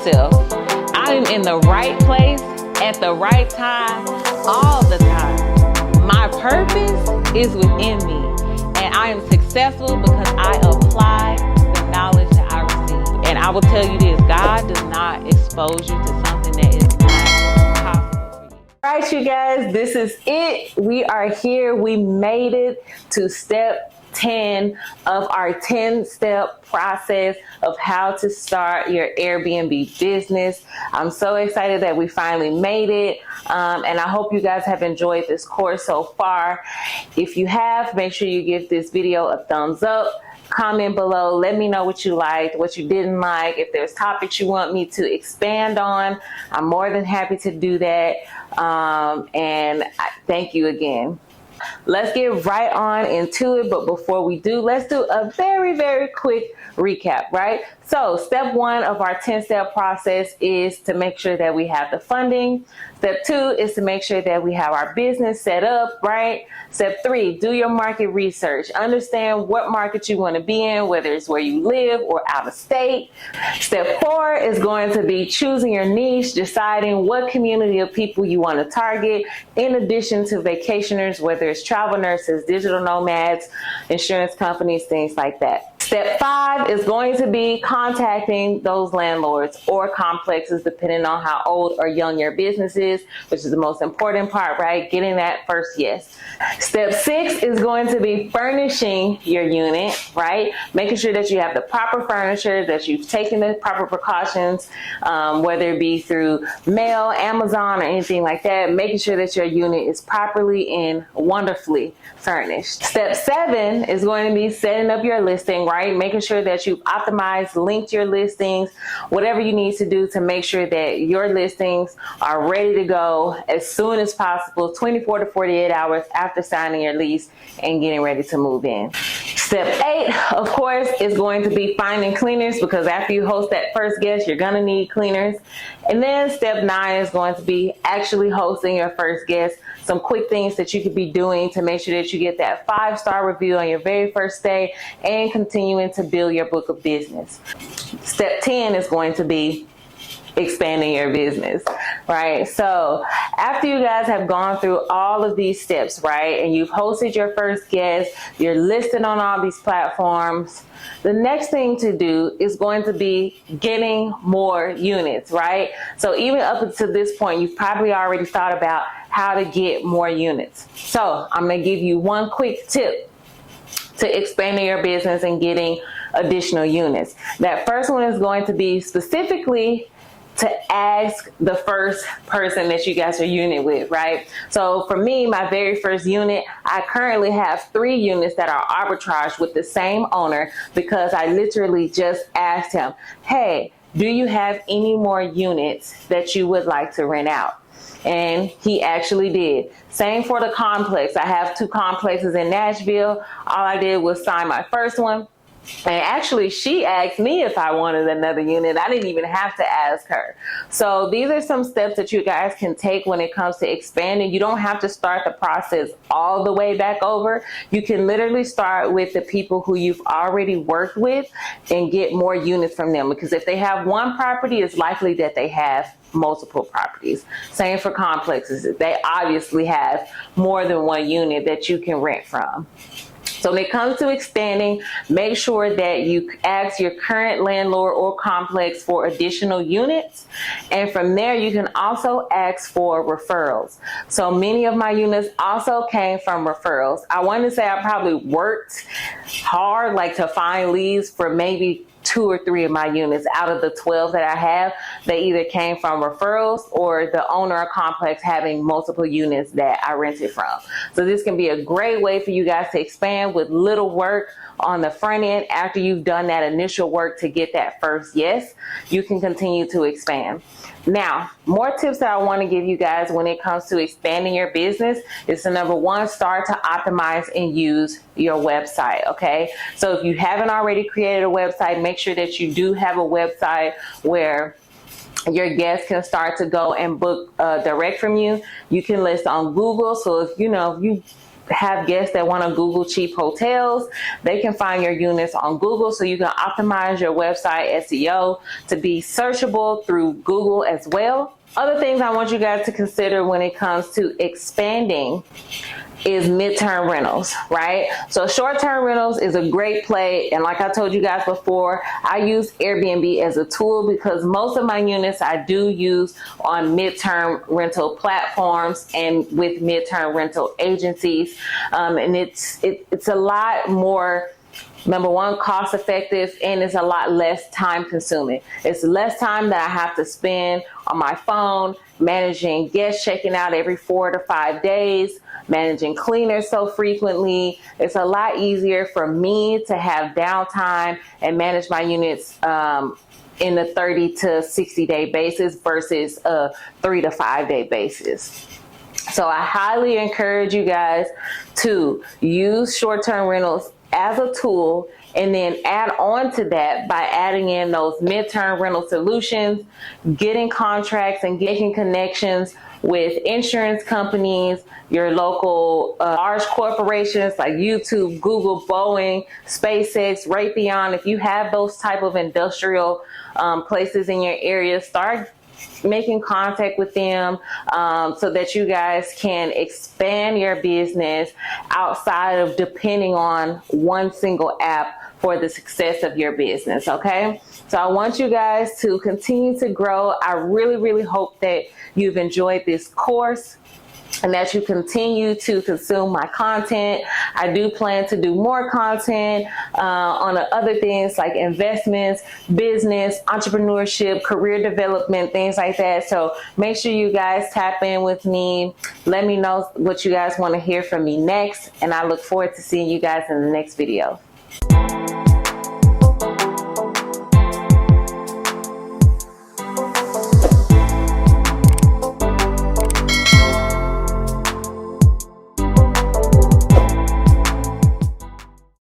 yourself, I am in the right place at the right time all the time. My purpose is within me, and I am successful because I apply the knowledge that I receive. And I will tell you this, God does not expose you to something that is not possible for you. All right, you guys, this is it. We are here. We made it to step 10 of our 10-step process of how to start your Airbnb business. I'm so excited that we finally made it, and I hope you guys have enjoyed this course so far. If you have, make sure you give this video a thumbs up. Comment below, let me know what you liked, what you didn't like. If there's topics you want me to expand on, I'm more than happy to do that. And thank you again. Let's get right on into it, but before we do, let's do a very, very quick recap, right? So step 1 of our 10-step process is to make sure that we have the funding. Step 2 is to make sure that we have our business set up, right? Step 3, do your market research. Understand what market you want to be in, whether it's where you live or out of state. Step 4 is going to be choosing your niche, deciding what community of people you want to target, in addition to vacationers, whether it's travel nurses, digital nomads, insurance companies, things like that. Step 5 is going to be contacting those landlords or complexes, depending on how old or young your business is, which is the most important part, right? Getting that first yes. Step 6 is going to be furnishing your unit, right? Making sure that you have the proper furniture, that you've taken the proper precautions, whether it be through mail, Amazon, or anything like that. Making sure that your unit is properly and wonderfully furnished. Step 7 is going to be setting up your listing, right? Making sure that you've optimized, linked your listings, whatever you need to do to make sure that your listings are ready to go as soon as possible, 24 to 48 hours after signing your lease and getting ready to move in. Step 8, of course, is going to be finding cleaners, because after you host that first guest, you're going to need cleaners. And then step 9 is going to be actually hosting your first guest. Some quick things that you could be doing to make sure that you get that 5-star review on your very first day and continuing to build your book of business. Step 10 is going to be expanding your business, right? So after you guys have gone through all of these steps, right, and you've hosted your first guest, you're listed on all these platforms, the next thing to do is going to be getting more units, right? So even up until this point, you've probably already thought about how to get more units. So I'm going to give you one quick tip to expanding your business and getting additional units. That first one is going to be specifically to ask the first person that you got your unit with, right? So for me, my very first unit, I currently have 3 units that are arbitrage with the same owner, because I literally just asked him, hey, do you have any more units that you would like to rent out? And he actually did. Same for the complex. I have 2 complexes in Nashville. All I did was sign my first one. And actually, she asked me if I wanted another unit. I didn't even have to ask her. So these are some steps that you guys can take when it comes to expanding. You don't have to start the process all the way back over. You can literally start with the people who you've already worked with and get more units from them. Because if they have one property, it's likely that they have multiple properties. Same for complexes. They obviously have more than one unit that you can rent from. So when it comes to expanding, make sure that you ask your current landlord or complex for additional units. And from there, you can also ask for referrals. So many of my units also came from referrals. I want to say I probably worked hard, like to find leads for maybe 2 or 3 of my units out of the 12 that I have. They either came from referrals or the owner or complex having multiple units that I rented from. So this can be a great way for you guys to expand with little work on the front end. After you've done that initial work to get that first yes, you can continue to expand. Now, more tips that I want to give you guys when it comes to expanding your business is to, number 1, start to optimize and use your website, okay? So if you haven't already created a website, make sure that you do have a website where your guests can start to go and book direct from you. You can list on Google. So if you have guests that want to Google cheap hotels, they can find your units on Google, so you can optimize your website SEO to be searchable through Google as well. Other things I want you guys to consider when it comes to expanding is midterm rentals, right? So short-term rentals is a great play. And like I told you guys before, I use Airbnb as a tool because most of my units I do use on midterm rental platforms and with midterm rental agencies. And it's a lot more, number one, cost effective, and it's a lot less time consuming. It's less time that I have to spend on my phone managing guests checking out every 4 to 5 days, managing cleaners so frequently. It's a lot easier for me to have downtime and manage my units in a 30 to 60 day basis versus a 3 to 5 day basis. So I highly encourage you guys to use short-term rentals as a tool, and then add on to that by adding in those midterm rental solutions, getting contracts and getting connections with insurance companies, your local large corporations like YouTube, Google, Boeing, SpaceX, Raytheon. If you have those type of industrial places in your area, start making contact with them so that you guys can expand your business outside of depending on one single app for the success of your business, okay? So I want you guys to continue to grow. I really, really hope that you've enjoyed this course and that you continue to consume my content. I do plan to do more content on other things like investments, business, entrepreneurship, career development, things like that. So make sure you guys tap in with me. Let me know what you guys want to hear from me next, and I look forward to seeing you guys in the next video.